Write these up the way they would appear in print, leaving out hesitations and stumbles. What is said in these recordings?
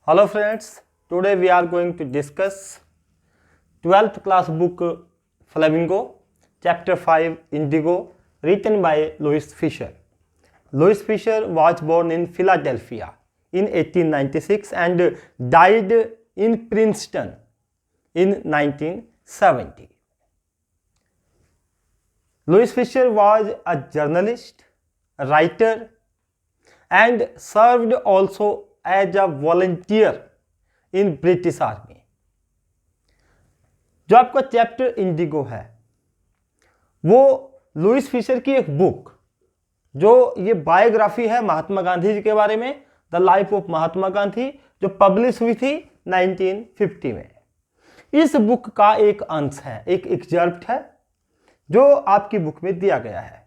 Hello friends, today we are going to discuss 12th class book Flamingo, chapter 5 Indigo, written by Louis Fisher. Louis Fisher was born in Philadelphia in 1896 and died in Princeton in 1970. Louis Fisher was a journalist, a writer, and served also as a volunteer in British Army. जो आपका chapter Indigo है वो Louis Fisher की एक book, जो ये biography है महात्मा गांधी जी के बारे में, the life of Mahatma Gandhi, जो पब्लिश हुई थी 1950 में। इस बुक का एक अंश है, एक एक्सर्प्ट है जो आपकी बुक में दिया गया है।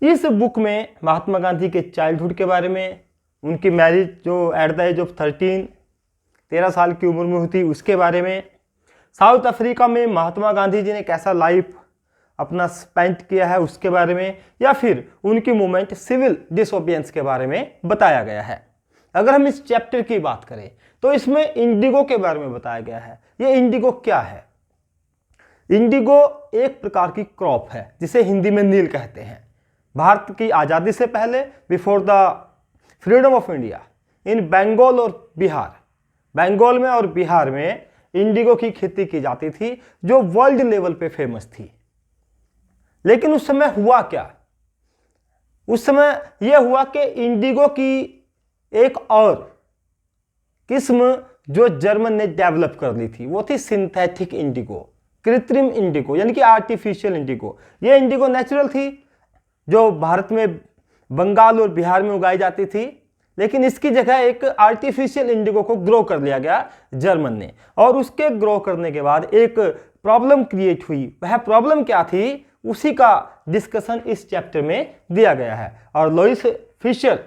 इस बुक में महात्मा गांधी के चाइल्डहुड के बारे में, उनकी मैरिज जो एट द एज ऑफ 13 साल की उम्र में हुई थी उसके बारे में, साउथ अफ्रीका में महात्मा गांधी जी ने कैसा लाइफ अपना स्पेंड किया है उसके बारे में, या फिर उनकी मूवमेंट सिविल डिसोबियंस के बारे में बताया गया है। अगर हम इस चैप्टर की बात करें तो इसमें इंडिगो के बारे में बताया गया है। ये इंडिगो क्या है? इंडिगो एक प्रकार की क्रॉप है जिसे हिंदी में नील कहते हैं। भारत की आज़ादी से पहले, before the freedom of India, in Bengal और बिहार, बंगाल में और बिहार में इंडिगो की खेती की जाती थी जो वर्ल्ड लेवल पे फेमस थी। लेकिन उस समय हुआ क्या? उस समय यह हुआ कि इंडिगो की एक और किस्म जो जर्मन ने डेवलप कर ली थी वो थी सिंथेटिक इंडिगो, कृत्रिम इंडिगो, यानी कि आर्टिफिशियल इंडिगो। यह इंडिगो नेचुरल थी जो भारत में बंगाल और बिहार में उगाई जाती थी, लेकिन इसकी जगह एक आर्टिफिशियल इंडिगो को ग्रो कर लिया गया जर्मन ने। और उसके ग्रो करने के बाद एक प्रॉब्लम क्रिएट हुई। वह प्रॉब्लम क्या थी उसी का डिस्कशन इस चैप्टर में दिया गया है। और लुइस फिशर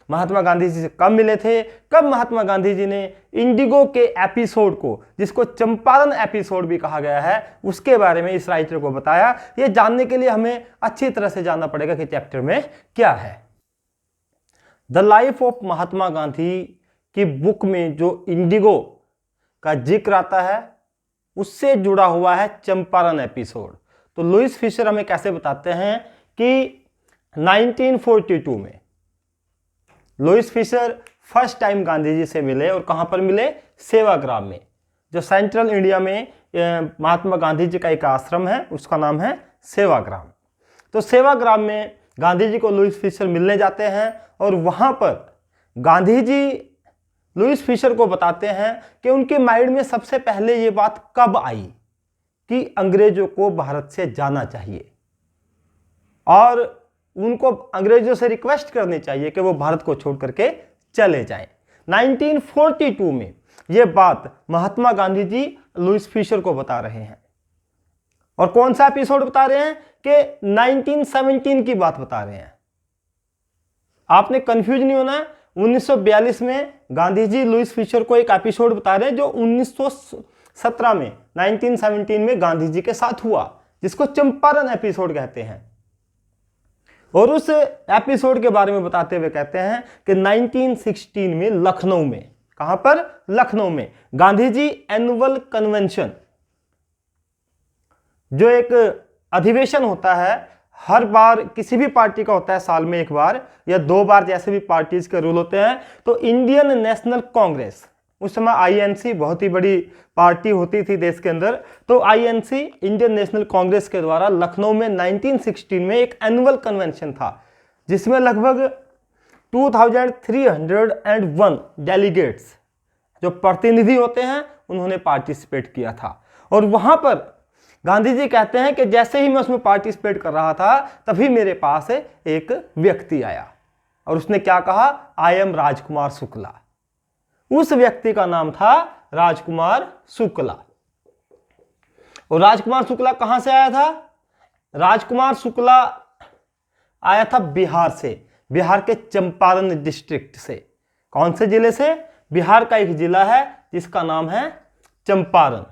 महात्मा गांधी जी से कब मिले थे, कब महात्मा गांधी जी ने इंडिगो के एपिसोड को, जिसको चंपारण एपिसोड भी कहा गया है, उसके बारे में इस राइटर को बताया। ये जानने के लिए हमें अच्छी तरह से जानना पड़ेगा कि चैप्टर में क्या है। The life of Mahatma Gandhi की बुक में जो इंडिगो का जिक्र आता है उससे जुड़ा हुआ है चंपारण एपिसोड। तो लुइस फिशर हमें कैसे बताते हैं कि 1942 में Louis Fischer first time Gandhi ji से मिले। और कहां पर मिले? सेवाग्राम में, जो सेंट्रल इंडिया में महात्मा गांधी जी का एक आश्रम है, उसका नाम है सेवाग्राम। तो सेवाग्राम में गांधी जी को लुइस फिशर मिलने जाते हैं और वहां पर गांधी जी लुइस फिशर को बताते हैं कि उनके माइंड में सबसे पहले ये बात कब आई कि अंग्रेजों को भारत से जाना चाहिए और उनको अंग्रेजों से रिक्वेस्ट करनी चाहिए कि वो भारत को छोड़ करके चले जाएं। 1942 में ये बात महात्मा गांधी जी लुइस फिशर को बता रहे हैं। और कौन सा एपिसोड बता रहे हैं? कि 1917 की बात बता रहे हैं। आपने कंफ्यूज नहीं होना। 1942 में गांधी जी लुइस फिशर को एक एपिसोड बता रहे हैं जो 1917 में 1917 में गांधी जी के साथ हुआ, जिसको चंपारण एपिसोड कहते हैं। और उस एपिसोड के बारे में बताते हुए कहते हैं कि 1916 में लखनऊ में, कहां पर? लखनऊ में गांधी जी एनुअल कन्वेंशन, जो एक अधिवेशन होता है, हर बार किसी भी पार्टी का होता है, साल में एक बार या 2 बार, जैसे भी पार्टीज के रूल होते हैं। तो इंडियन नेशनल कांग्रेस, उस समय आईएनसी बहुत ही बड़ी पार्टी होती थी देश के अंदर, तो आईएनसी इंडियन नेशनल कांग्रेस के द्वारा लखनऊ में 1916 में एक एनुअल कन्वेंशन था जिसमें लगभग 2301 डेलीगेट्स, जो प्रतिनिधि होते हैं, उन्होंने पार्टिसिपेट किया था। और वहां पर गांधी जी कहते हैं कि जैसे ही मैं उसमें पार्टिसिपेट कर रहा था तभी मेरे पास एक व्यक्ति आया और उसने क्या कहा? I am Rajkumar Shukla. उस व्यक्ति का नाम था राजकुमार शुक्ला। और राजकुमार शुक्ला कहां से आया था? राजकुमार शुक्ला आया था बिहार से, बिहार के चंपारण डिस्ट्रिक्ट से। कौन से जिले से? बिहार का एक जिला है जिसका नाम है चंपारण।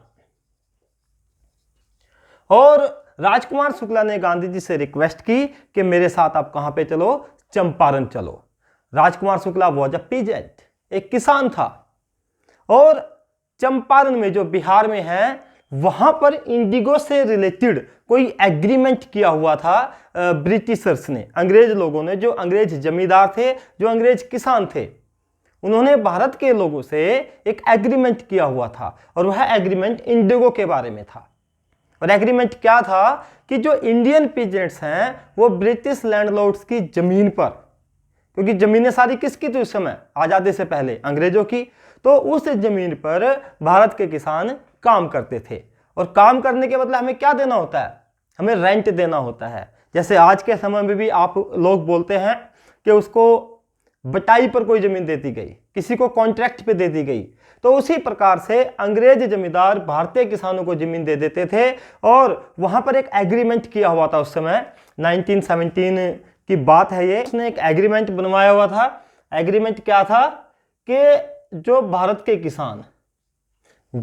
और राजकुमार शुक्ला ने गांधी जी से रिक्वेस्ट की कि मेरे साथ आप कहां पे चलो? चंपारण चलो। राजकुमार शुक्ला वॉज अ पीजेंट, एक किसान था। और चंपारण में जो बिहार में है, वहां पर इंडिगो से रिलेटेड कोई एग्रीमेंट किया हुआ था ब्रिटिशर्स ने, अंग्रेज लोगों ने, जो अंग्रेज जमींदार थे, जो अंग्रेज किसान थे, उन्होंने भारत के लोगों से एक एग्रीमेंट किया हुआ था। और वह एग्रीमेंट इंडिगो के बारे में था। और एग्रीमेंट क्या था कि जो इंडियन पीजेंट्स हैं वो ब्रिटिश लैंडलॉर्ड्स की जमीन पर, क्योंकि जमीनें सारी किसकी थी उस समय, आजादी से पहले अंग्रेजों की, तो उस जमीन पर भारत के किसान काम करते थे। और काम करने के बदले हमें क्या देना होता है, हमें रेंट देना होता है। जैसे आज के समय में भी आप लोग बोलते हैं कि उसको बटाई पर कोई जमीन दे दी गई, किसी को कॉन्ट्रैक्ट पे दे दी गई, तो उसी प्रकार से अंग्रेज जमींदार भारतीय किसानों को जमीन दे देते थे। और वहां पर एक एग्रीमेंट किया हुआ था उस समय, 1917 की बात है ये, उसने एक एग्रीमेंट बनवाया हुआ था। एग्रीमेंट क्या था कि जो भारत के किसान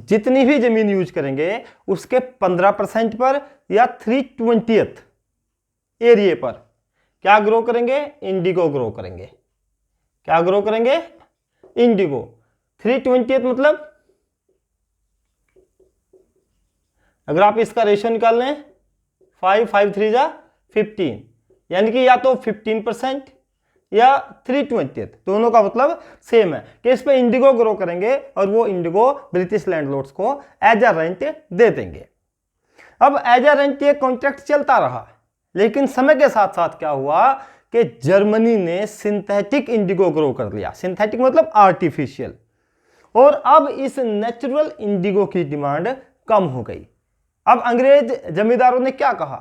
जितनी भी जमीन यूज करेंगे उसके 15% पर या 3/20 एरिया पर क्या ग्रो करेंगे, इंडिगो ग्रो करेंगे। क्या ग्रो करेंगे, इंडिगो। 3/20 मतलब अगर आप इसका रेशियो निकाल लें 5 5 3 जा 15, यानी कि या तो 15% या 3/20, दोनों का मतलब सेम है कि इस पे इंडिगो ग्रो करेंगे और वो इंडिगो ब्रिटिश लैंडलॉर्ड्स को एज अ रेंट दे देंगे। अब एज अ रेंट ये कॉन्ट्रैक्ट चलता रहा, लेकिन समय के साथ साथ क्या हुआ कि जर्मनी ने सिंथेटिक इंडिगो ग्रो कर लिया। सिंथेटिक मतलब आर्टिफिशियल। और अब इस नेचुरल इंडिगो की डिमांड कम हो गई। अब अंग्रेज जमींदारों ने क्या कहा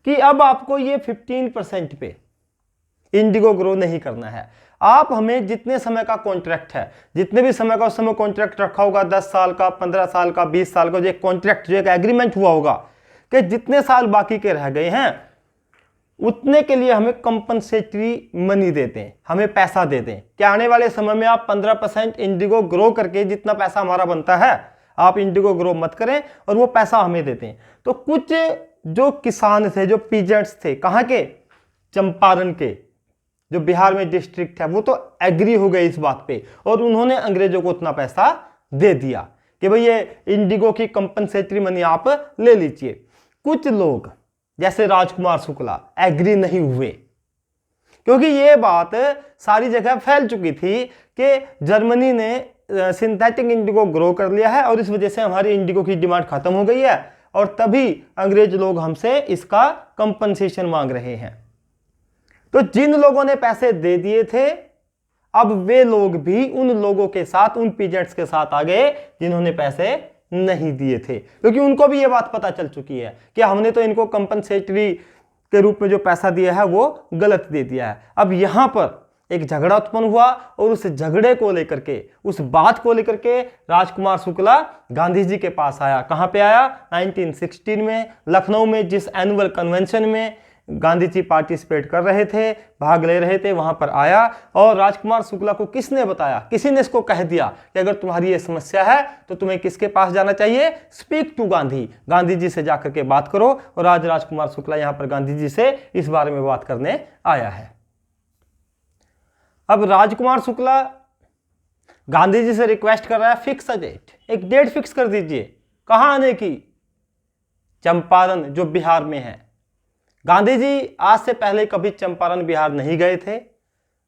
कि अब आपको ये 15% पे इंडिगो ग्रो नहीं करना है, आप हमें जितने समय का कॉन्ट्रैक्ट है, जितने भी समय का उस समय कॉन्ट्रैक्ट रखा होगा, 10 साल का, 15 साल का, 20 साल का, जो एक कॉन्ट्रैक्ट, जो एक एग्रीमेंट हुआ होगा कि जितने साल बाकी के रह गए हैं उतने के लिए हमें कंपनसेटरी मनी देते हैं, हमें पैसा देते हैं कि आने वाले समय में आप 15% इंडिगो ग्रो करके जितना पैसा हमारा बनता है आप इंडिगो ग्रो मत करें, और वो पैसा हमें देते हैं। तो कुछ जो किसान थे, जो पीजेंट्स थे, कहाँ के, चंपारण के, जो बिहार में डिस्ट्रिक्ट है, वो तो एग्री हो गए इस बात पे, और उन्होंने अंग्रेजों को उतना पैसा दे दिया कि भाई ये इंडिगो की कंपनसेटरी मनी आप ले लीजिए। कुछ लोग जैसे राजकुमार शुक्ला एग्री नहीं हुए, क्योंकि ये बात सारी जगह फैल चुकी थी कि जर्मनी ने सिंथेटिक इंडिगो ग्रो कर लिया है और इस वजह से हमारी इंडिगो की डिमांड खत्म हो गई है, और तभी अंग्रेज लोग हमसे इसका कंपनसेशन मांग रहे हैं। तो जिन लोगों ने पैसे दे दिए थे, अब वे लोग भी उन लोगों के साथ, उन पीजेंट्स के साथ आ गए जिन्होंने पैसे नहीं दिए थे, क्योंकि उनको भी यह बात पता चल चुकी है कि हमने तो इनको कंपनसेटरी के रूप में जो पैसा दिया है वो गलत दे दिया है। अब यहां पर एक झगड़ा उत्पन्न हुआ, और उस झगड़े को लेकर के, उस बात को लेकर के राजकुमार शुक्ला गांधी जी के पास आया। कहां पे आया, 1916 में लखनऊ में, जिस एनुअल कन्वेंशन में गांधी जी पार्टिसिपेट कर रहे थे, भाग ले रहे थे, वहां पर आया। और राजकुमार शुक्ला को किसने बताया, किसी ने इसको कह दिया कि अगर तुम्हारी ये समस्या है तो तुम्हें किसके पास जाना चाहिए, स्पीक टू गांधी, गांधी जी से जाकर के बात करो। और आज राजकुमार शुक्ला यहां पर गांधी जी से इस बारे में बात करने आया है। अब राजकुमार शुक्ला गांधी जी से रिक्वेस्ट कर रहा है, फिक्स अ डेट, एक डेट फिक्स कर दीजिए। कहां आने की, चंपारण जो बिहार में है। गांधी जी आज से पहले कभी चंपारण बिहार नहीं गए थे,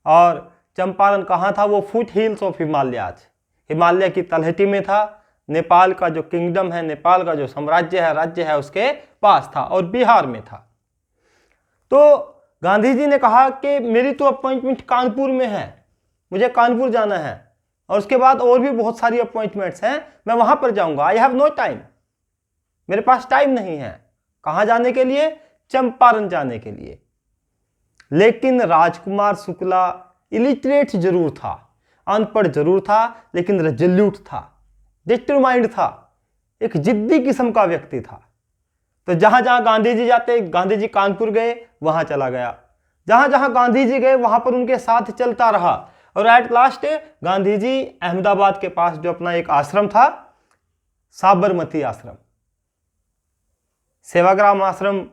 और चंपारण कहाँ था, वो foot hills of Himalayas, Himalaya की तलहटी में था। नेपाल का जो किंगडम है, नेपाल का जो साम्राज्य है, राज्य है, उसके पास था, और बिहार में था। तो गांधी जी ने कहा कि मेरी तो अपॉइंटमेंट कानपुर में है, मुझे कानपुर जाना है, और उसके बाद और भी बहुत सारी अपॉइंटमेंट्स हैं, मैं वहां पर जाऊंगा। आई हैव नो टाइम, मेरे पास टाइम नहीं है। कहां जाने के लिए, चंपारण जाने के लिए। लेकिन राजकुमार शुक्ला इलिटरेट जरूर था, अनपढ़ जरूर था, लेकिन रेजोल्यूट था, डिटरमाइंड था, एक जिद्दी किस्म का व्यक्ति था। तो जहां जहां गांधी जी जाते, गांधी जी कानपुर गए, वहां चला गया। जहां जहां गांधी जी गए वहां पर उनके साथ चलता रहा, और एट लास्ट गांधी जी अहमदाबाद के पास जो अपना एक आश्रम था, साबरमती आश्रम, सेवाग्राम आश्रम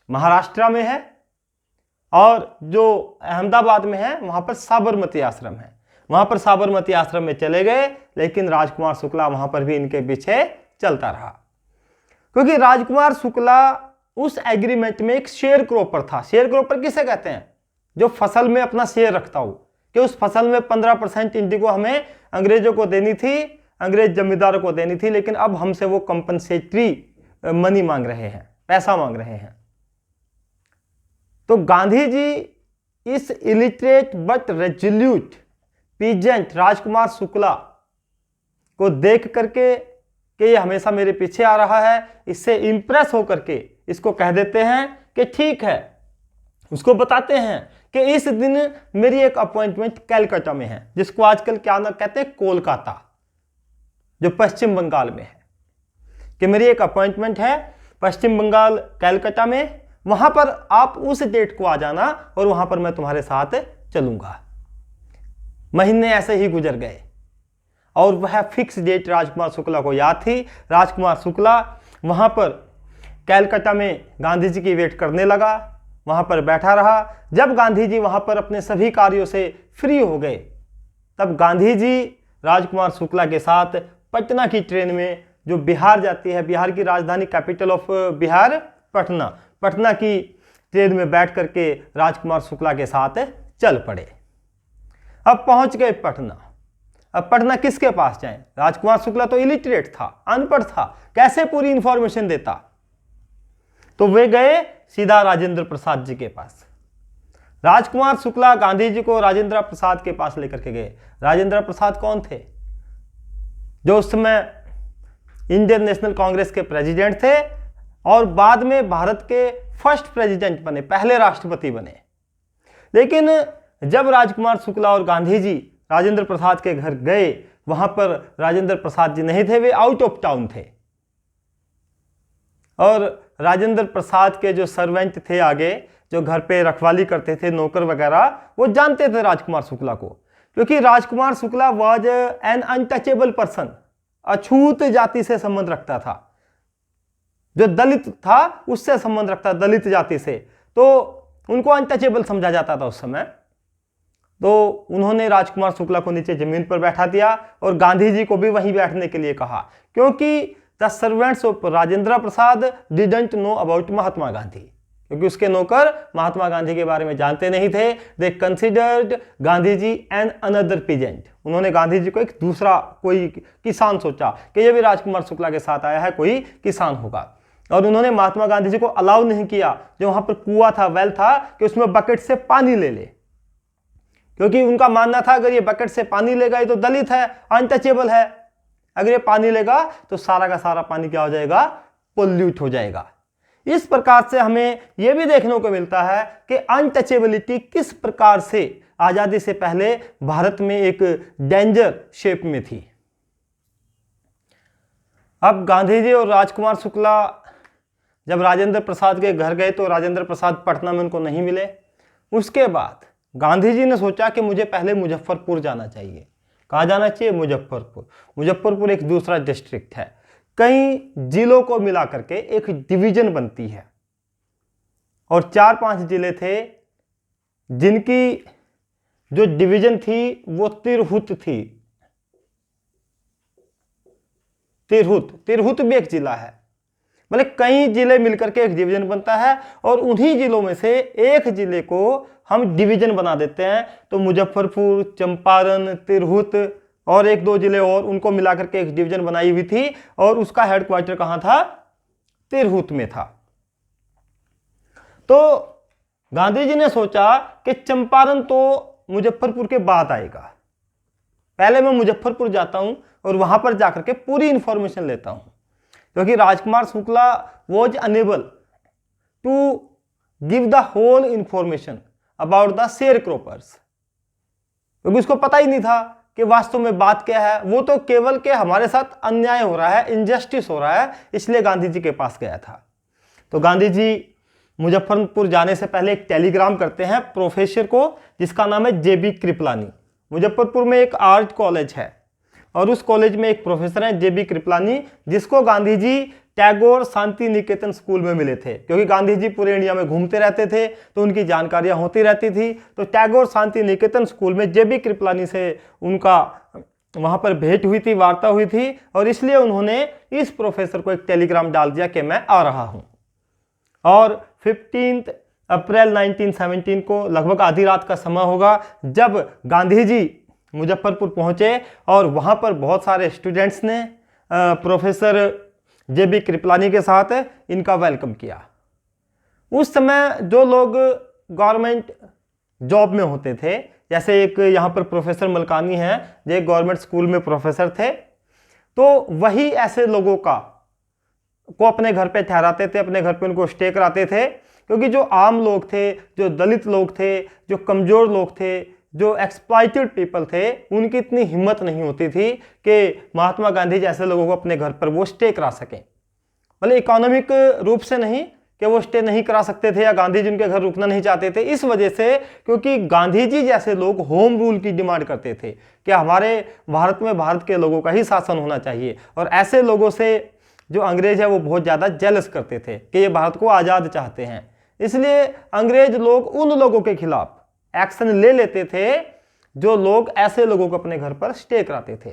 महाराष्ट्र में है, और जो अहमदाबाद में है वहां पर साबरमती आश्रम है। वहां पर साबरमती आश्रम में चले गए, लेकिन राजकुमार शुक्ला वहां पर भी इनके पीछे चलता रहा, क्योंकि राजकुमार शुक्ला उस एग्रीमेंट में एक शेयर क्रॉपर था। शेयर क्रॉपर किसे कहते हैं? जो फसल में अपना शेयर रखता हो, कि उस फसल में 15% इंडिगो हमें अंग्रेजों को देनी थी, अंग्रेज जमींदारों को देनी थी, लेकिन अब हमसे वो कंपनसेटरी मनी मांग रहे हैं, पैसा मांग रहे हैं। तो गांधी जी इस इलिटरेट बट रेजोल्यूट पीजेंट राजकुमार शुक्ला को देख करके कि ये हमेशा मेरे पीछे आ रहा है, इससे इंप्रेस होकर के इसको कह देते हैं कि ठीक है, उसको बताते हैं कि इस दिन मेरी एक अपॉइंटमेंट कलकत्ता में है, जिसको आजकल क्या ना कहते हैं, कोलकाता, जो पश्चिम बंगाल में है, कि मेरी एक अपॉइंटमेंट है पश्चिम बंगाल कलकत्ता में, वहां पर आप उस डेट को आ जाना और वहां पर मैं तुम्हारे साथ चलूंगा। महीने ऐसे ही गुजर गए और वह फिक्स डेट राजकुमार शुक्ला को याद थी। राजकुमार शुक्ला वहां पर कलकत्ता में गांधी जी की वेट करने लगा, वहां पर बैठा रहा। जब गांधी जी वहां पर अपने सभी कार्यों से फ्री हो गए, तब गांधी जी राजकुमार शुक्ला के साथ पटना की ट्रेन में, जो बिहार जाती है, बिहार की राजधानी कैपिटल ऑफ बिहार पटना, पटना की ट्रेन में बैठ करके राजकुमार शुक्ला के साथ चल पड़े। अब पहुंच गए पटना। अब पटना किसके पास जाएं? राजकुमार शुक्ला तो इलिटरेट था, अनपढ़ था, कैसे पूरी इंफॉर्मेशन देता? तो वे गए सीधा राजेंद्र प्रसाद जी के पास। राजकुमार शुक्ला गांधी जी को राजेंद्र प्रसाद के पास लेकर के गए। राजेंद्र प्रसाद कौन थे? जो उस समय इंडियन नेशनल कांग्रेस के प्रेसिडेंट थे और बाद में भारत के फर्स्ट प्रेसिडेंट बने, पहले राष्ट्रपति बने। लेकिन जब राजकुमार शुक्ला और गांधी जी राजेंद्र प्रसाद के घर गए, वहां पर राजेंद्र प्रसाद जी नहीं थे, वे आउट ऑफ टाउन थे। और राजेंद्र प्रसाद के जो सर्वेंट थे आगे, जो घर पे रखवाली करते थे, नौकर वगैरह, वो जानते थे राजकुमार शुक्ला को, क्योंकि Rajkumar Shukla was an untouchable person, अछूत जाति से संबंध रखता था, जो दलित था उससे संबंध रखता, दलित जाति से, तो उनको अनटचेबल समझा जाता था उस समय। तो उन्होंने राजकुमार शुक्ला को नीचे जमीन पर बैठा दिया और गांधी जी को भी वहीं बैठने के लिए कहा, क्योंकि the servants of Rajendra Prasad didn't know about Mahatma Gandhi, क्योंकि उसके नौकर महात्मा गांधी के बारे में जानते नहीं थे। They considered Gandhi ji an another peasant, उन्होंने गांधी जी को एक दूसरा कोई किसान सोचा कि ये भी राजकुमार शुक्ला के साथ आया है, कोई किसान होगा। और उन्होंने महात्मा गांधी जी को अलाउ नहीं किया, जो वहां पर कुआं था, वेल था, कि उसमें बकेट से पानी ले ले, क्योंकि उनका मानना था अगर ये बकेट से पानी लेगा, ये तो दलित है, अनटचेबल है, अगर ये पानी लेगा तो सारा का सारा पानी क्या हो जाएगा? पोल्यूट हो जाएगा। इस प्रकार से हमें यह भी देखने को मिलता है कि अनटचेबिलिटी किस प्रकार से आजादी से पहले भारत में एक डेंजर शेप में थी। अब गांधी जी और राजकुमार शुक्ला जब राजेंद्र प्रसाद के घर गए तो राजेंद्र प्रसाद पटना में उनको नहीं मिले। उसके बाद गांधी जी ने सोचा कि मुझे पहले मुजफ्फरपुर जाना चाहिए। कहाँ जाना चाहिए? मुजफ्फरपुर। मुजफ्फरपुर एक दूसरा डिस्ट्रिक्ट है, कई जिलों को मिला करके एक डिवीजन बनती है, और 4-5 जिले थे जिनकी जो डिवीजन थी वो तिरहुत थी। तिरहुत भी एक जिला है, मतलब कई जिले मिलकर के एक डिवीजन बनता है, और उन्हीं जिलों में से एक जिले को हम डिवीजन बना देते हैं। तो मुजफ्फरपुर, चंपारण, तिरहुत और 1-2 जिले और, उनको मिलाकर के एक डिवीजन बनाई हुई थी, और उसका हेडक्वार्टर कहां था? तिरहुत में था। तो गांधी जी ने सोचा कि चंपारण तो मुजफ्फरपुर के बाद आएगा, पहले मैं मुजफ्फरपुर जाता हूं और वहां पर जाकर के पूरी इंफॉर्मेशन लेता हूं, क्योंकि Rajkumar Shukla was unable to give the whole information about the sharecroppers, क्योंकि उसको पता ही नहीं था कि वास्तव में बात क्या है। वो तो केवल के हमारे साथ अन्याय हो रहा है, इनजस्टिस हो रहा है, इसलिए गांधी जी के पास गया था। तो गांधी जी मुजफ्फरपुर जाने से पहले एक टेलीग्राम करते हैं प्रोफेसर को, जिसका नाम है जेबी कृपलानी। मुजफ्फरपुर में एक आर्ट कॉलेज है और उस कॉलेज में एक प्रोफेसर हैं जेबी कृपलानी, जिसको गांधी जी टैगोर शांति निकेतन स्कूल में मिले थे, क्योंकि गांधी जी पूरे इंडिया में घूमते रहते थे तो उनकी जानकारियां होती रहती थी। तो टैगोर शांति निकेतन स्कूल में जेबी कृपलानी से उनका वहां पर भेंट हुई थी, वार्ता हुई थी, और इसलिए उन्होंने इस प्रोफेसर को एक टेलीग्राम डाल दिया कि मैं आ रहा हूं। और 15 अप्रैल 1917 को लगभग आधी रात का समय होगा जब गांधी जी मुजफ्फरपुर पहुंचे, और वहां पर बहुत सारे स्टूडेंट्स ने प्रोफेसर जेबी कृपलानी के साथ इनका वेलकम किया। उस समय जो लोग गवर्नमेंट जॉब में होते थे, जैसे एक यहाँ पर प्रोफेसर मलकानी हैं जो एक गवर्नमेंट स्कूल में प्रोफेसर थे, तो वही ऐसे लोगों को अपने घर पे ठहराते थे, अपने घर पे उनको स्टे कराते थे, क्योंकि जो आम लोग थे, जो दलित लोग थे, जो कमज़ोर लोग थे, जो एक्सप्लॉइटेड पीपल थे, उनकी इतनी हिम्मत नहीं होती थी कि महात्मा गांधी जैसे लोगों को अपने घर पर वो स्टे करा सकें। भले इकोनॉमिक रूप से नहीं कि वो स्टे नहीं करा सकते थे या गांधी जी उनके घर रुकना नहीं चाहते थे, इस वजह से क्योंकि गांधी जी जैसे लोग होम रूल की डिमांड करते थे कि हमारे भारत में भारत के लोगों का ही शासन होना चाहिए, और ऐसे लोगों से जो अंग्रेज है वो बहुत ज़्यादा जेलस करते थे कि ये भारत को आज़ाद चाहते हैं। इसलिए अंग्रेज लोग उन लोगों के खिलाफ एक्शन ले लेते थे जो लोग ऐसे लोगों को अपने घर पर स्टे कराते थे।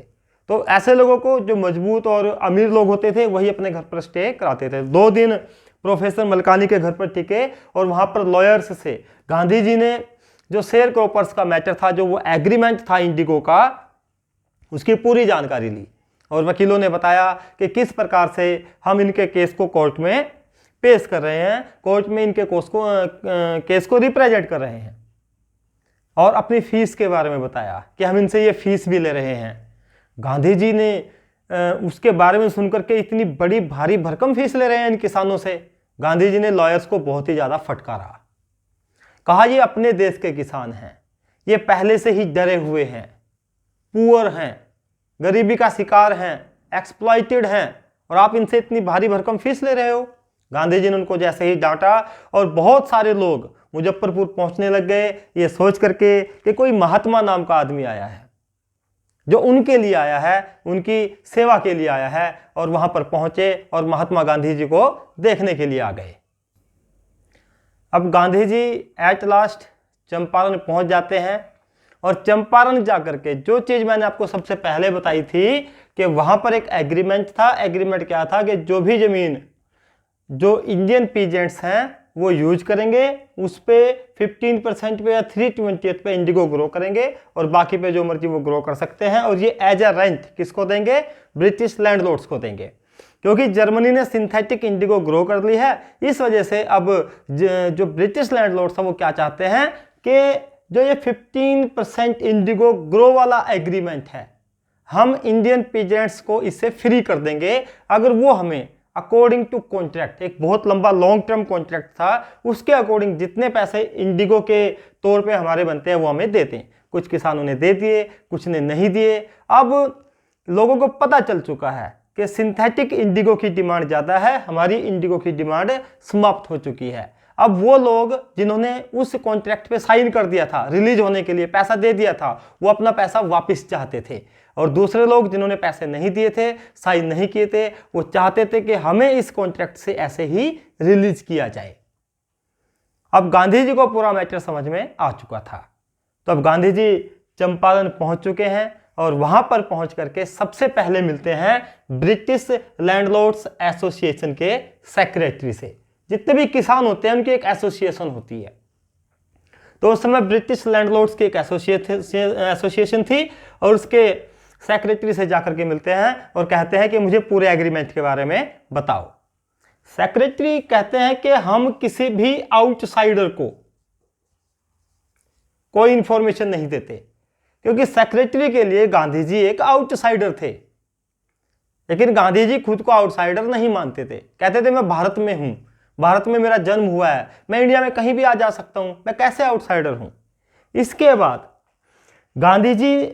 तो ऐसे लोगों को, जो मजबूत और अमीर लोग होते थे, वही अपने घर पर स्टे कराते थे। 2 दिन प्रोफेसर मलकानी के घर पर टिके, और वहाँ पर लॉयर्स से गांधी जी ने जो शेयर क्रॉपर्स का मैटर था, जो वो एग्रीमेंट था इंडिगो का, उसकी पूरी जानकारी ली, और वकीलों ने बताया कि किस प्रकार से हम इनके केस को कोर्ट में पेश कर रहे हैं, कोर्ट में इनके केस को रिप्रेजेंट कर रहे हैं, और अपनी फीस के बारे में बताया कि हम इनसे ये फीस भी ले रहे हैं। गांधी जी ने उसके बारे में सुनकर के इतनी बड़ी भारी भरकम फीस ले रहे हैं इन किसानों से, गांधी जी ने लॉयर्स को बहुत ही ज़्यादा फटकारा। कहा ये अपने देश के किसान हैं, ये पहले से ही डरे हुए हैं, पुअर हैं, गरीबी का शिकार हैं, एक्सप्लॉइटेड हैं, और आप इनसे इतनी भारी भरकम फीस ले रहे हो। गांधी जी ने उनको जैसे ही डांटा, और बहुत सारे लोग मुजफ्फरपुर पहुंचने लग गए ये सोच करके कि कोई महात्मा नाम का आदमी आया है जो उनके लिए आया है, उनकी सेवा के लिए आया है, और वहां पर पहुंचे और महात्मा गांधी जी को देखने के लिए आ गए। अब गांधी जी एट लास्ट चंपारण पहुंच जाते हैं, और चंपारण जाकर के जो चीज मैंने आपको सबसे पहले बताई थी कि वहां पर एक एग्रीमेंट था। एग्रीमेंट क्या था कि जो भी जमीन जो इंडियन पीजेंट्स हैं वो यूज करेंगे, उस पे 15% पे या 3/20 पे इंडिगो ग्रो करेंगे, और बाकी पे जो मर्जी वो ग्रो कर सकते हैं, और ये एज अ रेंट किसको देंगे? ब्रिटिश लैंडलॉर्ड्स को देंगे। क्योंकि जर्मनी ने सिंथेटिक इंडिगो ग्रो कर ली है, इस वजह से अब जो ब्रिटिश लैंडलॉर्ड्स हैं वो क्या चाहते हैं कि जो ये 15% इंडिगो ग्रो वाला एग्रीमेंट है, हम इंडियन पीजेंट्स को इससे फ्री कर देंगे अगर वो हमें अकॉर्डिंग टू कॉन्ट्रैक्ट, एक बहुत लंबा लॉन्ग टर्म कॉन्ट्रैक्ट था, उसके अकॉर्डिंग जितने पैसे इंडिगो के तौर पे हमारे बनते हैं वो हमें देते हैं। कुछ किसानों ने दे दिए, कुछ ने नहीं दिए। अब लोगों को पता चल चुका है कि सिंथेटिक इंडिगो की डिमांड ज़्यादा है, हमारी इंडिगो की डिमांड समाप्त हो चुकी है। अब वो लोग जिन्होंने उस कॉन्ट्रैक्ट पे साइन कर दिया था, रिलीज होने के लिए पैसा दे दिया था, वो अपना पैसा वापस चाहते थे, और दूसरे लोग जिन्होंने पैसे नहीं दिए थे, साइन नहीं किए थे, वो चाहते थे कि हमें इस कॉन्ट्रैक्ट से ऐसे ही रिलीज किया जाए। अब गांधी जी को पूरा मैटर समझ में आ चुका था, तो अब गांधी जी चंपारण पहुंच चुके हैं, और वहां पर पहुंच करके सबसे पहले मिलते हैं ब्रिटिश लैंडलॉर्ड्स एसोसिएशन के सेक्रेटरी से। जितने भी किसान होते हैं उनकी एक एसोसिएशन होती है, तो उस समय ब्रिटिश लैंडलॉर्ड्स की एक एसोसिएशन थी, और उसके सेक्रेटरी से जाकर के मिलते हैं और कहते हैं कि मुझे पूरे एग्रीमेंट के बारे में बताओ। सेक्रेटरी कहते हैं कि हम किसी भी आउटसाइडर को कोई इंफॉर्मेशन नहीं देते, क्योंकि सेक्रेटरी के लिए गांधी जी एक आउटसाइडर थे। लेकिन गांधी जी खुद को आउटसाइडर नहीं मानते थे, कहते थे मैं भारत में हूं, भारत में मेरा जन्म हुआ है, मैं इंडिया में कहीं भी आ जा सकता हूं, मैं कैसे आउटसाइडर हूं। इसके बाद गांधी जी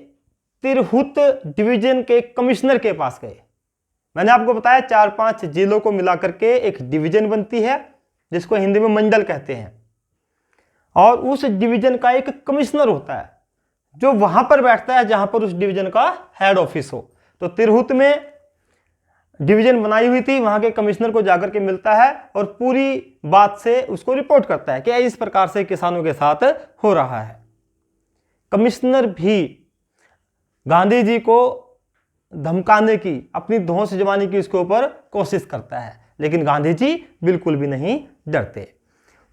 तिरहुत डिवीजन के कमिश्नर के पास गए। मैंने आपको बताया 4-5 जिलों को मिलाकर के एक डिवीजन बनती है, जिसको हिंदी में मंडल कहते हैं, और उस डिवीजन का एक कमिश्नर होता है जो वहां पर बैठता है जहां पर उस डिवीजन का हेड ऑफिस हो। तो तिरहुत में डिवीजन बनाई हुई थी, वहां के कमिश्नर को जाकर के मिलता है और पूरी बात से उसको रिपोर्ट करता है कि इस प्रकार से किसानों के साथ हो रहा है। कमिश्नर भी गांधी जी को धमकाने की, अपनी धौंस जमाने की उसके ऊपर कोशिश करता है, लेकिन गांधी जी बिल्कुल भी नहीं डरते।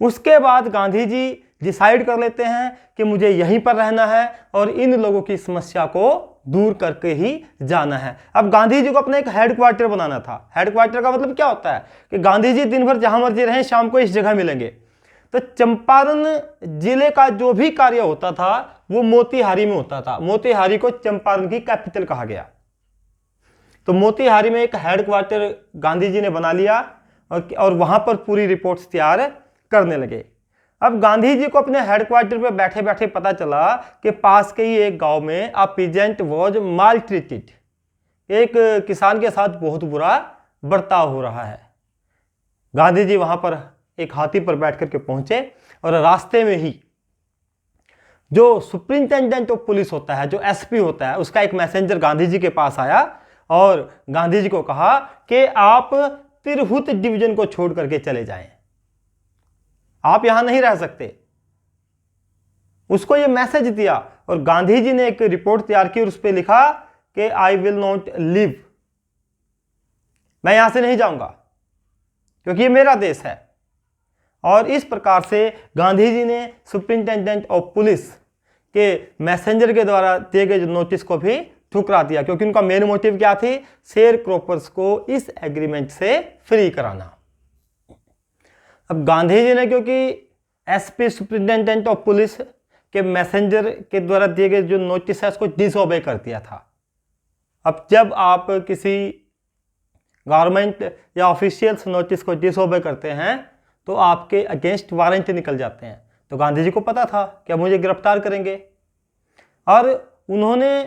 उसके बाद गांधी जी डिसाइड कर लेते हैं कि मुझे यहीं पर रहना है और इन लोगों की समस्या को दूर करके ही जाना है। अब गांधी जी को अपना एक हेडक्वार्टर बनाना था। हेडक्वार्टर का मतलब क्या होता है कि गांधी जी दिन भर जहां मर्जी रहें, शाम को इस जगह मिलेंगे। तो चंपारण जिले का जो भी कार्य होता था वो मोतीहारी में होता था। मोतीहारी को चंपारण की कैपिटल कहा गया। तो मोतीहारी में एक हेडक्वार्टर गांधी जी ने बना लिया और वहां पर पूरी रिपोर्ट्स तैयार करने लगे। अब गांधी जी को अपने हेडक्वार्टर पे बैठे बैठे पता चला कि पास के ही एक गांव में अ पीजेंट वाज माल ट्रीटेड, एक किसान के साथ बहुत बुरा बर्ताव हो रहा है। गांधी जी वहां पर एक हाथी पर बैठ करके पहुंचे और रास्ते में ही जो सुपरिंटेंडेंट ऑफ पुलिस होता है, जो एसपी होता है, उसका एक मैसेंजर गांधी जी के पास आया और गांधी जी को कहा कि आप तिरहुत डिवीजन को छोड़ करके चले जाएं, आप यहां नहीं रह सकते। उसको ये मैसेज दिया और गांधी जी ने एक रिपोर्ट तैयार की और उस पर लिखा कि आई विल नॉट लिव, मैं यहां से नहीं जाऊंगा क्योंकि ये मेरा देश है। और इस प्रकार से गांधी जी ने सुपरिंटेंडेंट ऑफ पुलिस के मैसेंजर के द्वारा दिए गए नोटिस को भी ठुकरा दिया, क्योंकि उनका मेन मोटिव क्या थी, शेयर क्रॉपर्स को इस एग्रीमेंट से फ्री कराना। अब गांधी जी ने क्योंकि एसपी सुपरिंटेंडेंट ऑफ पुलिस के मैसेंजर के द्वारा दिए गए जो नोटिस है उसको डिसओबे कर दिया था। अब जब आप किसी गवर्नमेंट या ऑफिशियल्स नोटिस को डिसओबे करते हैं तो आपके अगेंस्ट वारंट निकल जाते हैं। तो गांधी जी को पता था कि मुझे गिरफ्तार करेंगे और उन्होंने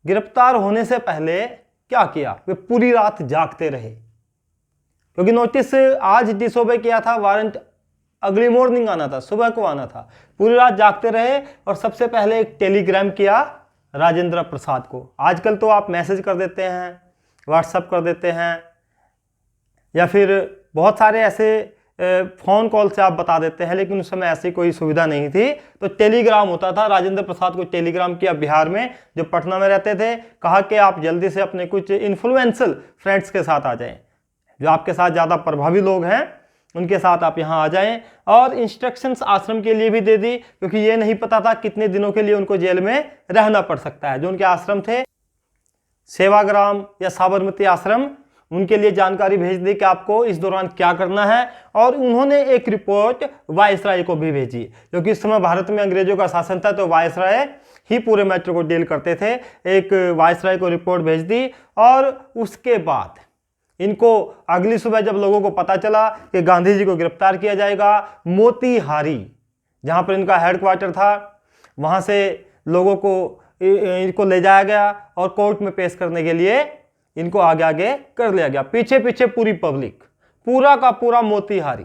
गिरफ्तार होने से पहले क्या किया, वे पूरी रात जागते रहे, क्योंकि नोटिस आज डिसओबे किया था, वारंट अगली मॉर्निंग आना था, सुबह को आना था। पूरी रात जागते रहे और सबसे पहले एक टेलीग्राम किया राजेंद्र प्रसाद को। आजकल तो आप मैसेज कर देते हैं, व्हाट्सएप कर देते हैं, या फिर बहुत सारे ऐसे फ़ोन कॉल से आप बता देते हैं, लेकिन उस समय ऐसी कोई सुविधा नहीं थी। तो टेलीग्राम होता था। राजेंद्र प्रसाद को टेलीग्राम किया बिहार में, जो पटना में रहते थे, कहा कि आप जल्दी से अपने कुछ इन्फ्लुएंशियल फ्रेंड्स के साथ आ जाएं, जो आपके साथ ज़्यादा प्रभावी लोग हैं उनके साथ आप यहाँ आ जाएं। और इंस्ट्रक्शंस आश्रम के लिए भी दे दी, क्योंकि ये नहीं पता था कितने दिनों के लिए उनको जेल में रहना पड़ सकता है। जो उनके आश्रम थे, सेवाग्राम या साबरमती आश्रम, उनके लिए जानकारी भेज दी कि आपको इस दौरान क्या करना है। और उन्होंने एक रिपोर्ट वायसराय को भी भेजी, क्योंकि इस समय भारत में अंग्रेजों का शासन था, तो वायसराय ही पूरे मैटर को डील करते थे। एक वायसराय को रिपोर्ट भेज दी और उसके बाद इनको अगली सुबह जब लोगों को पता चला कि गांधी जी को गिरफ्तार किया जाएगा, मोतीहारी जहां पर इनका हेडक्वार्टर था, वहां से लोगों को इनको ले जाया गया और कोर्ट में पेश करने के लिए इनको आगे आगे कर लिया गया। पीछे पीछे पूरी पब्लिक, पूरा का पूरा मोतीहारी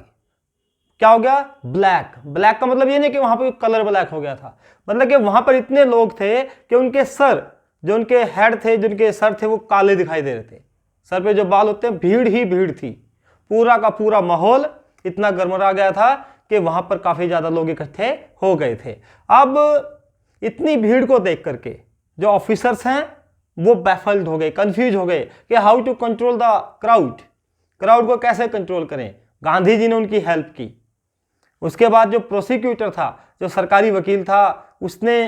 क्या हो गया, ब्लैक। ब्लैक का मतलब ये नहीं कि वहां पर कलर ब्लैक हो गया था, मतलब कि वहां पर इतने लोग थे कि उनके सर, जो उनके हेड थे, जिनके सर थे, वो काले दिखाई दे रहे थे। सर पे जो बाल होते हैं, भीड़ ही भीड़ थी। पूरा का पूरा माहौल इतना गरमरा गया था कि वहां पर काफी ज्यादा लोग इकट्ठे हो गए थे। अब इतनी भीड़ को देख करके जो ऑफिसर्स हैं वो बैफल्ड हो गए, कंफ्यूज हो गए कि how to control the crowd, crowd को कैसे कंट्रोल करें। गांधी जी ने उनकी हेल्प की। उसके बाद जो प्रोसिक्यूटर था, जो सरकारी वकील था, उसने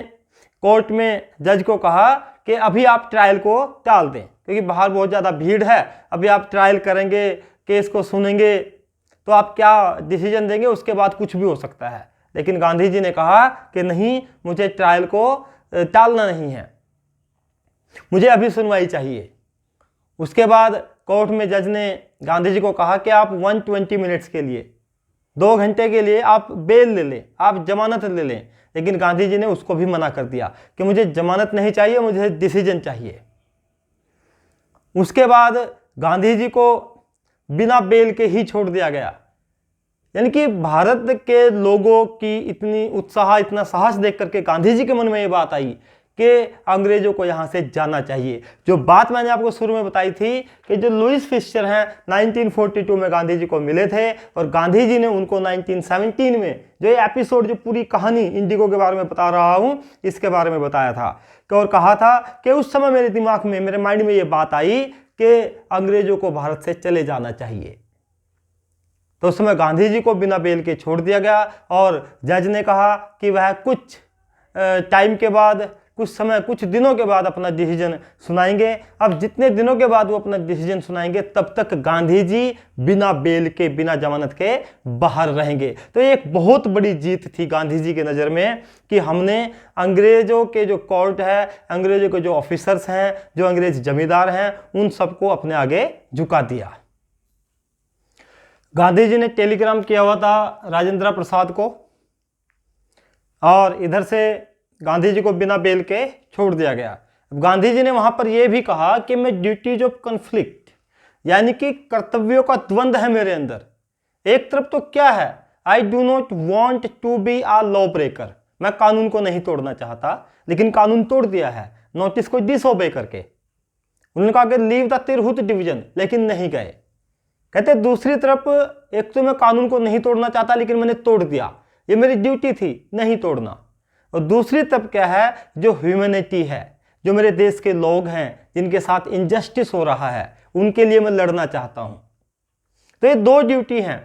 कोर्ट में जज को कहा कि अभी आप ट्रायल को टाल दें, क्योंकि बाहर बहुत ज़्यादा भीड़ है, अभी आप ट्रायल करेंगे, केस को सुनेंगे, तो आप क्या डिसीजन देंगे, उसके बाद कुछ भी हो सकता है। लेकिन गांधी जी ने कहा कि नहीं, मुझे ट्रायल को टालना नहीं है, मुझे अभी सुनवाई चाहिए। उसके बाद कोर्ट में जज ने गांधी जी को कहा कि आप 120 मिनट्स के लिए, 2 घंटे के लिए आप बेल ले लें, आप जमानत ले लें। लेकिन गांधी जी ने उसको भी मना कर दिया कि मुझे जमानत नहीं चाहिए, मुझे डिसीजन चाहिए। उसके बाद गांधी जी को बिना बेल के ही छोड़ दिया गया। यानी कि भारत के लोगों की इतनी उत्साह, इतना साहस देख करके गांधी जी के मन में ये बात आई कि अंग्रेजों को यहाँ से जाना चाहिए। जो बात मैंने आपको शुरू में बताई थी कि जो लुईस फिशर हैं 1942 में गांधी जी को मिले थे और गांधी जी ने उनको 1917 में, जो ये एपिसोड, जो पूरी कहानी इंडिगो के बारे में बता रहा हूँ, इसके बारे में बताया था और कहा था कि उस समय मेरे दिमाग में, मेरे माइंड में ये बात आई कि अंग्रेजों को भारत से चले जाना चाहिए। तो उस समय गांधी जी को बिना बेल के छोड़ दिया गया और जज ने कहा कि वह कुछ टाइम के बाद, कुछ समय, कुछ दिनों के बाद अपना डिसीजन सुनाएंगे। अब जितने दिनों के बाद वो अपना डिसीजन सुनाएंगे तब तक गांधी जी बिना बेल के, बिना जमानत के बाहर रहेंगे। तो ये एक बहुत बड़ी जीत थी गांधी जी के नज़र में कि हमने अंग्रेजों के जो कोर्ट है, अंग्रेजों के जो ऑफिसर्स हैं, जो अंग्रेज जमींदार हैं, उन सबको अपने आगे झुका दिया। गांधी जी ने टेलीग्राम किया हुआ था राजेंद्र प्रसाद को और इधर से गांधी जी को बिना बेल के छोड़ दिया गया। गांधी जी ने वहां पर यह भी कहा कि मैं ड्यूटीज ऑफ कॉन्फ्लिक्ट, यानी कि कर्तव्यों का द्वंद्व है मेरे अंदर। एक तरफ तो क्या है, I do not want to be a law breaker, मैं कानून को नहीं तोड़ना चाहता, लेकिन कानून तोड़ दिया है नोटिस को डिसओबे करके। उन्होंने कहा कि लीव द तिरहुत डिवीजन, लेकिन नहीं गए। कहते दूसरी तरफ, एक तो मैं कानून को नहीं तोड़ना चाहता लेकिन मैंने तोड़ दिया, ये मेरी ड्यूटी थी नहीं तोड़ना। और दूसरी तरफ क्या है, जो ह्यूमैनिटी है, जो मेरे देश के लोग हैं जिनके साथ इनजस्टिस हो रहा है, उनके लिए मैं लड़ना चाहता हूं। तो ये दो ड्यूटी हैं,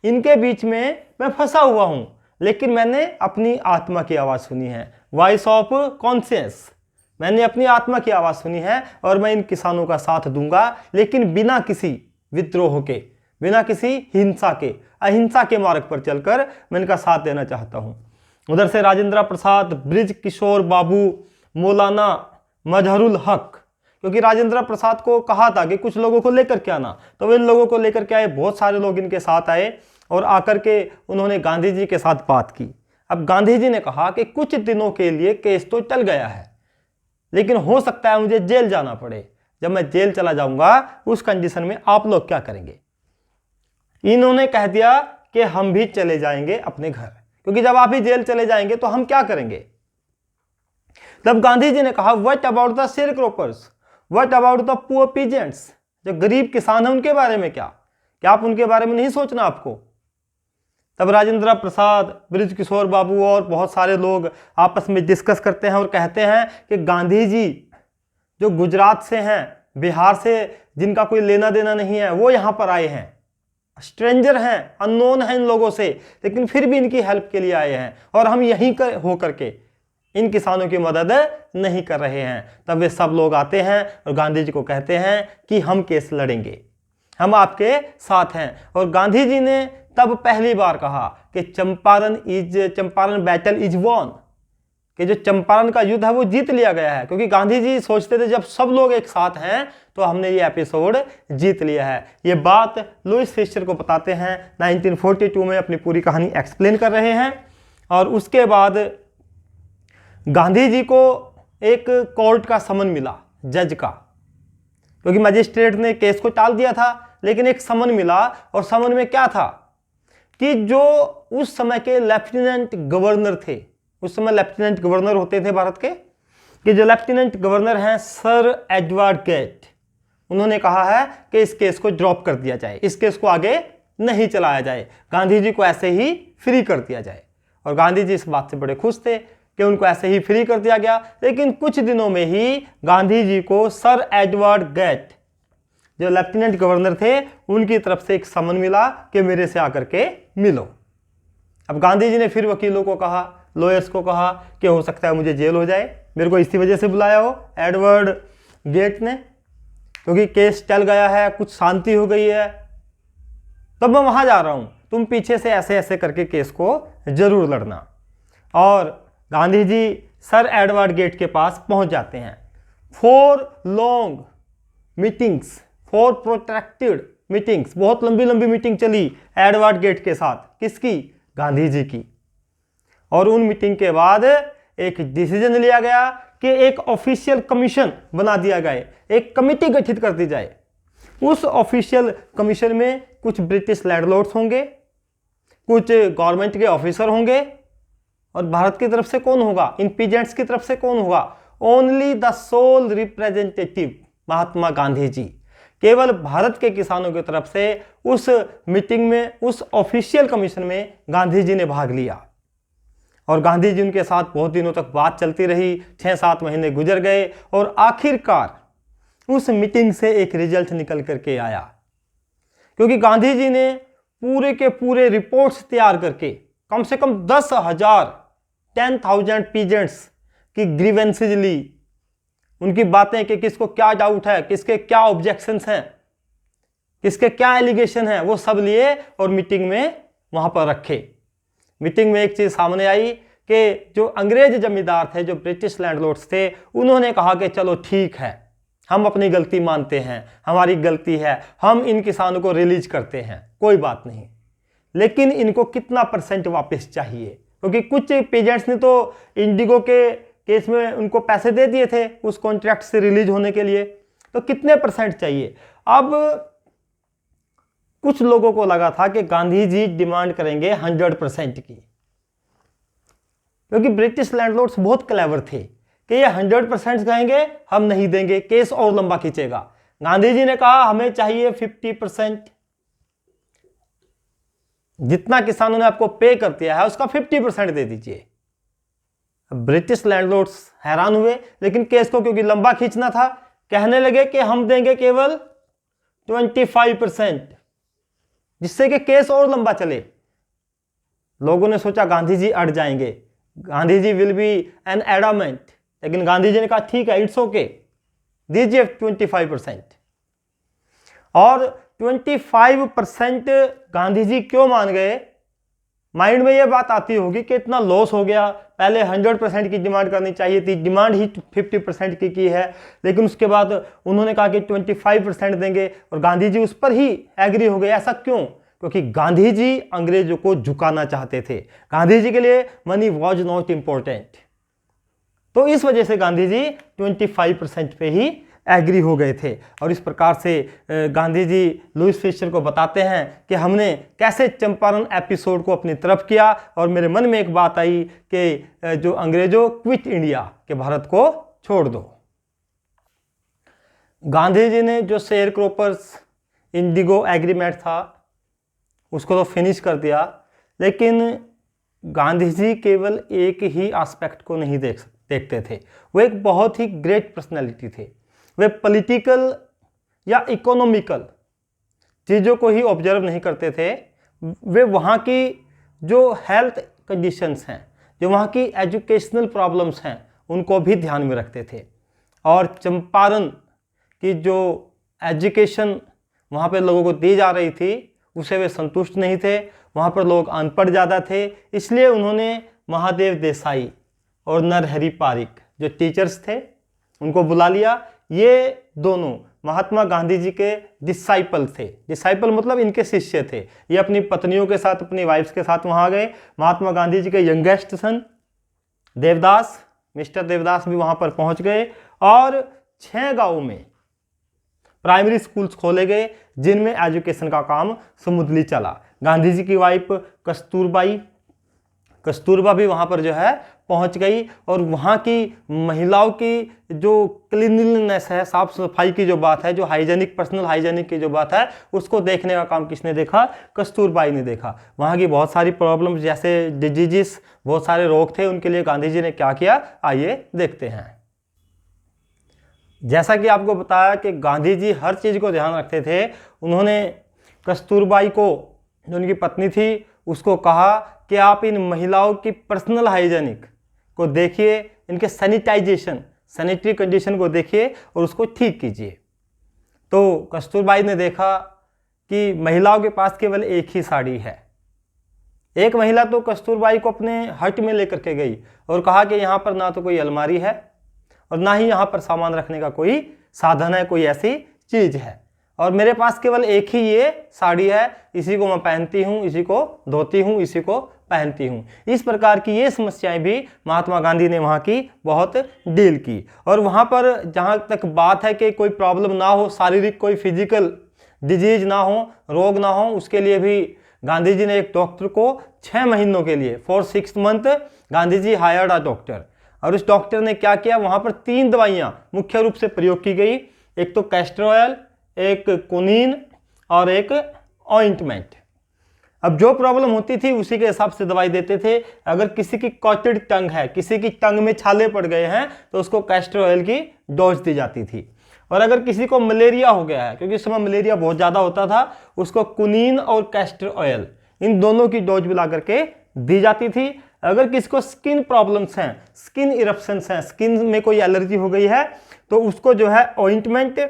इनके बीच में मैं फंसा हुआ हूं, लेकिन मैंने अपनी आत्मा की आवाज़ सुनी है, वॉइस ऑफ कॉन्शियस। मैंने अपनी आत्मा की आवाज़ सुनी है और मैं इन किसानों का साथ दूंगा, लेकिन बिना किसी विद्रोह के, बिना किसी हिंसा के, अहिंसा के मार्ग पर चलकर मैं इनका साथ देना चाहता हूं। उधर से राजेंद्र प्रसाद, ब्रिज किशोर बाबू, मौलाना मजहरुल हक, क्योंकि राजेंद्र प्रसाद को कहा था कि कुछ लोगों को लेकर के आना, तो वे इन लोगों को लेकर के आए। बहुत सारे लोग इनके साथ आए और आकर के उन्होंने गांधी जी के साथ बात की। अब गांधी जी ने कहा कि कुछ दिनों के लिए केस तो टल गया है, लेकिन हो सकता है मुझे जेल जाना पड़े। जब मैं जेल चला जाऊंगा उस कंडीशन में आप लोग क्या करेंगे? इन्होंने कह दिया कि हम भी चले जाएंगे अपने घर, क्योंकि जब आप ही जेल चले जाएंगे तो हम क्या करेंगे? तब गांधी जी ने कहा, what about the share croppers, what about the poor peasants, जो गरीब किसान हैं उनके बारे में क्या आप उनके बारे में नहीं सोचना आपको? तब राजेंद्र प्रसाद, ब्रिज किशोर बाबू और बहुत सारे लोग आपस में डिस्कस करते हैं और कहते हैं कि गांधी जी जो गुजरात से हैं, बिहार से, जिनका कोई लेना देना नहीं है, वो यहाँ पर आए हैं, स्ट्रेंजर हैं, अननोन हैं इन लोगों से, लेकिन फिर भी इनकी हेल्प के लिए आए हैं और हम यहीं हो करके इन किसानों की मदद नहीं कर रहे हैं। तब वे सब लोग आते हैं और गांधी जी को कहते हैं कि हम केस लड़ेंगे, हम आपके साथ हैं। और गांधी जी ने तब पहली बार कहा कि चंपारण बैटल इज वॉन, कि जो चंपारण का युद्ध है वो जीत लिया गया है। क्योंकि गांधी जी सोचते थे जब सब लोग एक साथ हैं तो हमने ये एपिसोड जीत लिया है। ये बात लुईस फिशर को बताते हैं, 1942 में अपनी पूरी कहानी एक्सप्लेन कर रहे हैं। और उसके बाद गांधी जी को एक कोर्ट का समन मिला, जज का, क्योंकि मजिस्ट्रेट ने केस को टाल दिया था, लेकिन एक समन मिला। और समन में क्या था कि जो उस समय के लेफ्टिनेंट गवर्नर थे, उस समय लेफ्टिनेंट गवर्नर होते थे भारत के, कि जो लेफ्टिनेंट गवर्नर हैं सर एडवर्ड गेट, उन्होंने कहा है कि इस केस को ड्रॉप कर दिया जाए, इस केस को आगे नहीं चलाया जाए, गांधी जी को ऐसे ही फ्री कर दिया जाए। और गांधी जी इस बात से बड़े खुश थे कि उनको ऐसे ही फ्री कर दिया गया। लेकिन कुछ दिनों में ही गांधी जी को सर एडवर्ड गेट, जो लेफ्टिनेंट गवर्नर थे, उनकी तरफ से एक समन मिला कि मेरे से आकर के मिलो। अब गांधी जी ने फिर वकीलों को कहा, लॉयर्स को कहा कि हो सकता है मुझे जेल हो जाए, मेरे को इसी वजह से बुलाया हो एडवर्ड गेट ने, क्योंकि केस टल गया है, कुछ शांति हो गई है, तब मैं वहां जा रहा हूं, तुम पीछे से ऐसे ऐसे करके केस को जरूर लड़ना। और Gandhi ji sir Edward gate के पास पहुंच जाते हैं। 4 लॉन्ग मीटिंग्स, 4 प्रोट्रैक्टेड मीटिंग्स, बहुत लंबी लंबी मीटिंग चली एडवर्ड गेट के साथ। किसकी? गांधी जी की। और उन मीटिंग के बाद एक डिसीजन लिया गया कि एक ऑफिशियल कमीशन बना दिया गया, एक कमेटी गठित कर दी जाए। उस ऑफिशियल कमीशन में कुछ ब्रिटिश लैंडलॉर्ड्स होंगे, कुछ गवर्नमेंट के ऑफिसर होंगे, और भारत की तरफ से कौन होगा? इन पीजेंट्स की तरफ से कौन होगा? Only the soul representative Mahatma Gandhi ji, केवल भारत के किसानों की तरफ से उस मीटिंग में, उस ऑफिशियल कमीशन में गांधी जी ने भाग लिया। और गांधी जी उनके साथ बहुत दिनों तक बात चलती रही, 6-7 महीने गुजर गए और आखिरकार उस मीटिंग से एक रिजल्ट निकल करके आया। क्योंकि गांधी जी ने पूरे के पूरे रिपोर्ट्स तैयार करके कम से कम 10,000 पीजेंट्स की ग्रीवेंसेज ली, उनकी बातें कि किसको क्या डाउट है, किसके क्या ऑब्जेक्शंस हैं, किसके क्या एलिगेशन है, वो सब लिए और मीटिंग में वहां पर रखे। मीटिंग में एक चीज सामने आई कि जो अंग्रेज जमींदार थे, जो ब्रिटिश लैंडलॉर्ड्स थे, उन्होंने कहा कि चलो ठीक है, हम अपनी गलती मानते हैं, हमारी गलती है, हम इन किसानों को रिलीज करते हैं, कोई बात नहीं, लेकिन इनको कितना % वापस चाहिए, क्योंकि कुछ पेजेंट्स ने तो इंडिगो के केस में उनको पैसे दे दिए थे उस कॉन्ट्रैक्ट से रिलीज होने के लिए, तो कितने % चाहिए। अब कुछ लोगों को लगा था कि गांधी जी डिमांड करेंगे 100% की, क्योंकि ब्रिटिश लैंडलॉर्ड्स बहुत क्लेवर थे कि ये 100% कहेंगे, हम नहीं देंगे, केस और लंबा खींचेगा। गांधी जी ने कहा हमें चाहिए 50%, जितना किसानों ने आपको पे कर दिया है उसका 50% दे दीजिए। ब्रिटिश लैंडलॉर्ड्स हैरान हुए, लेकिन केस को क्योंकि लंबा खींचना था, कहने लगे कि हम देंगे केवल 25%, जिससे कि केस और लंबा चले। लोगों ने सोचा गांधी जी अड़ जाएंगे, Gandhi ji will be N adamant, लेकिन गांधी जी ने कहा ठीक है, इट्स ओके, दीजिए 25%। और 25% गांधी जी क्यों मान गए, माइंड में यह बात आती होगी कि इतना लॉस हो गया, पहले 100% की डिमांड करनी चाहिए थी, डिमांड ही 50% की है, लेकिन उसके बाद उन्होंने कहा कि 25% देंगे और गांधी जी उस पर ही एग्री हो गए। ऐसा क्यों? क्योंकि गांधी जी अंग्रेजों को झुकाना चाहते थे, गांधी जी के लिए मनी वॉज नॉट इंपॉर्टेंट, तो इस वजह से गांधी जी 25% पे ही एग्री हो गए थे। और इस प्रकार से गांधी जी लुईस फिशर को बताते हैं कि हमने कैसे चंपारण एपिसोड को अपनी तरफ किया, और मेरे मन में एक बात आई कि जो अंग्रेजों क्विट इंडिया, के भारत को छोड़ दो। गांधी जी ने जो शेयर क्रोपर्स इंडिगो एग्रीमेंट था उसको तो फिनिश कर दिया, लेकिन गांधी जी केवल एक ही एस्पेक्ट को नहीं देखते थे। वो एक बहुत ही ग्रेट पर्सनैलिटी थे, वे पॉलिटिकल या इकोनॉमिकल चीज़ों को ही ऑब्जर्व नहीं करते थे, वे वहाँ की जो हेल्थ कंडीशंस हैं, जो वहाँ की एजुकेशनल प्रॉब्लम्स हैं, उनको भी ध्यान में रखते थे। और चंपारण की जो एजुकेशन वहाँ पे लोगों को दी जा रही थी उसे वे संतुष्ट नहीं थे, वहाँ पर लोग अनपढ़ ज़्यादा थे, इसलिए उन्होंने महादेव देसाई और नरहरि पारिक जो टीचर्स थे उनको बुला लिया। ये दोनों महात्मा गांधी जी के डिसाइपल थे, डिसाइपल मतलब इनके शिष्य थे। ये अपनी पत्नियों के साथ, अपनी वाइफ्स के साथ वहाँ गए। महात्मा गांधी जी के youngest son Devdas, mister Devdas भी वहाँ पर पहुँच गए, और 6 गाँवों में प्राइमरी स्कूल्स खोले गए जिनमें एजुकेशन का काम स्मूथली चला। गांधी जी की वाइफ कस्तूरबा भी वहाँ पर जो है पहुँच गई, और वहाँ की महिलाओं की जो क्लीनलीनेस है, साफ सफाई की जो बात है, जो हाइजेनिक, पर्सनल हाइजेनिक की जो बात है, उसको देखने का काम किसने देखा? कस्तूरबाई ने देखा। वहाँ की बहुत सारी प्रॉब्लम्स जैसे डिजीजेस, बहुत सारे रोग थे, उनके लिए गांधी जी ने क्या किया, आइए देखते हैं। जैसा कि आपको बताया कि गांधी जी हर चीज़ को ध्यान रखते थे, उन्होंने कस्तूरबाई को, जो उनकी पत्नी थी, उसको कहा कि आप इन महिलाओं की पर्सनल हाइजेनिक को देखिए, इनके सैनिटाइजेशन, सैनिटरी कंडीशन को देखिए और उसको ठीक कीजिए। तो कस्तूरबाई ने देखा कि महिलाओं के पास केवल एक ही साड़ी है। एक महिला तो कस्तूरबाई को अपने हट में लेकर के गई और कहा कि यहाँ पर ना तो कोई अलमारी है और ना ही यहाँ पर सामान रखने का कोई साधन है, कोई ऐसी चीज़ है, और मेरे पास केवल एक ही ये साड़ी है, इसी को मैं पहनती हूँ, इसी को धोती हूँ, इसी को पहनती हूँ। इस प्रकार की ये समस्याएं भी महात्मा गांधी ने वहाँ की बहुत डील की। और वहाँ पर जहाँ तक बात है कि कोई प्रॉब्लम ना हो, शारीरिक कोई फिजिकल डिजीज ना हो, रोग ना हो, उसके लिए भी गांधी जी ने एक डॉक्टर को 6 महीनों के लिए, for 6 month Gandhi ji hired a doctor. और इस डॉक्टर ने क्या किया, वहाँ पर 3 दवाइयाँ मुख्य रूप से प्रयोग की गई, एक तो कैस्टर ऑयल, एक कुनीन और एक ऑइंटमेंट। अब जो प्रॉब्लम होती थी उसी के हिसाब से दवाई देते थे। अगर किसी की कॉटेड टंग है, किसी की टंग में छाले पड़ गए हैं, तो उसको कैस्टर ऑयल की डोज दी जाती थी। और अगर किसी को मलेरिया हो गया है, क्योंकि इस समय मलेरिया बहुत ज़्यादा होता था, उसको कुनीन और कैस्टर ऑयल इन दोनों की डोज मिला करके दी जाती थी। अगर किसी को स्किन प्रॉब्लम्स हैं, स्किन इरप्शंस हैं, स्किन में कोई एलर्जी हो गई है, तो उसको जो है ऑइंटमेंट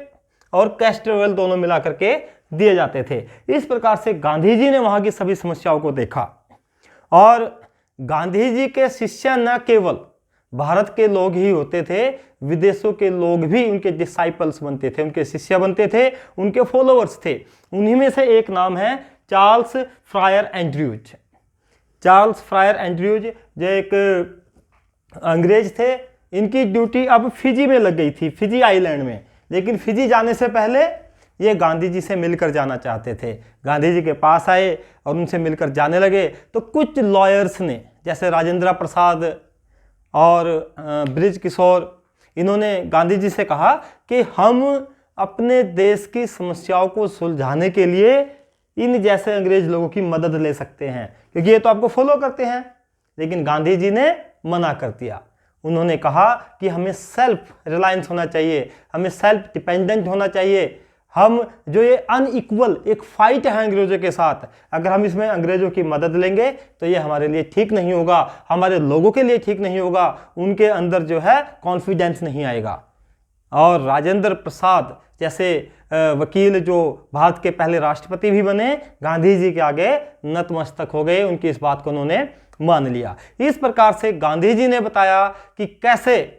और कैस्टर ऑयल दोनों मिला करके दिए जाते थे। इस प्रकार से गांधी जी ने वहाँ की सभी समस्याओं को देखा। और गांधी जी के शिष्य न केवल भारत के लोग ही होते थे, विदेशों के लोग भी उनके डिसाइपल्स बनते थे, उनके शिष्य बनते थे, उनके फॉलोअर्स थे। उन्हीं में से एक नाम है Charles fryer Andrews. Charles fryer Andrews जो एक अंग्रेज थे, इनकी ड्यूटी अब फिजी में लग गई थी, फिजी आइलैंड में। लेकिन फिजी जाने से पहले ये गांधी जी से मिलकर जाना चाहते थे। गांधी जी के पास आए और उनसे मिलकर जाने लगे। तो कुछ लॉयर्स ने, जैसे राजेंद्र प्रसाद और बृज किशोर, इन्होंने गांधी जी से कहा कि हम अपने देश की समस्याओं को सुलझाने के लिए इन जैसे अंग्रेज लोगों की मदद ले सकते हैं, क्योंकि ये तो आपको फॉलो करते हैं। लेकिन गांधी जी ने मना कर दिया। उन्होंने कहा कि हमें सेल्फ रिलायंस होना चाहिए, हमें सेल्फ डिपेंडेंट होना चाहिए। हम जो ये अनइक्वल एक फाइट है अंग्रेजों के साथ, अगर हम इसमें अंग्रेजों की मदद लेंगे तो ये हमारे लिए ठीक नहीं होगा, हमारे लोगों के लिए ठीक नहीं होगा, उनके अंदर जो है कॉन्फिडेंस नहीं आएगा। और राजेंद्र प्रसाद जैसे वकील जो भारत के पहले राष्ट्रपति भी बने, गांधी जी के आगे नतमस्तक हो गए, उनकी इस बात को उन्होंने मान लिया। इस प्रकार से गांधी जी ने बताया कि कैसे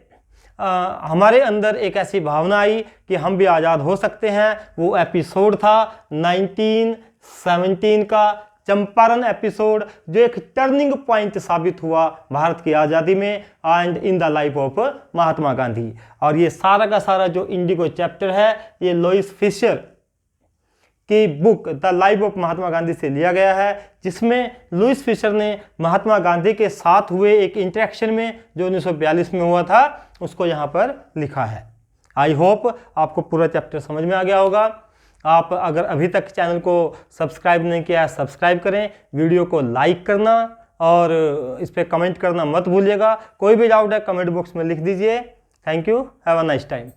हमारे अंदर एक ऐसी भावना आई कि हम भी आज़ाद हो सकते हैं। वो एपिसोड था 1917 का चंपारण एपिसोड, जो एक टर्निंग पॉइंट साबित हुआ भारत की आज़ादी में and in the life of Mahatma Gandhi. और ये सारा का सारा जो इंडिगो चैप्टर है, ये लुईस फिशर की book the life of Mahatma Gandhi से लिया गया है, जिसमें लुईस फिशर ने महात्मा गांधी के साथ हुए एक इंटरेक्शन में जो 1942 में हुआ था, उसको यहाँ पर लिखा है। आई होप आपको पूरा चैप्टर समझ में आ गया होगा। आप अगर अभी तक चैनल को सब्सक्राइब नहीं किया है, सब्सक्राइब करें, वीडियो को लाइक करना और इस पर कमेंट करना मत भूलिएगा। कोई भी डाउट है कमेंट बॉक्स में लिख दीजिए। Thank you, have a nice time.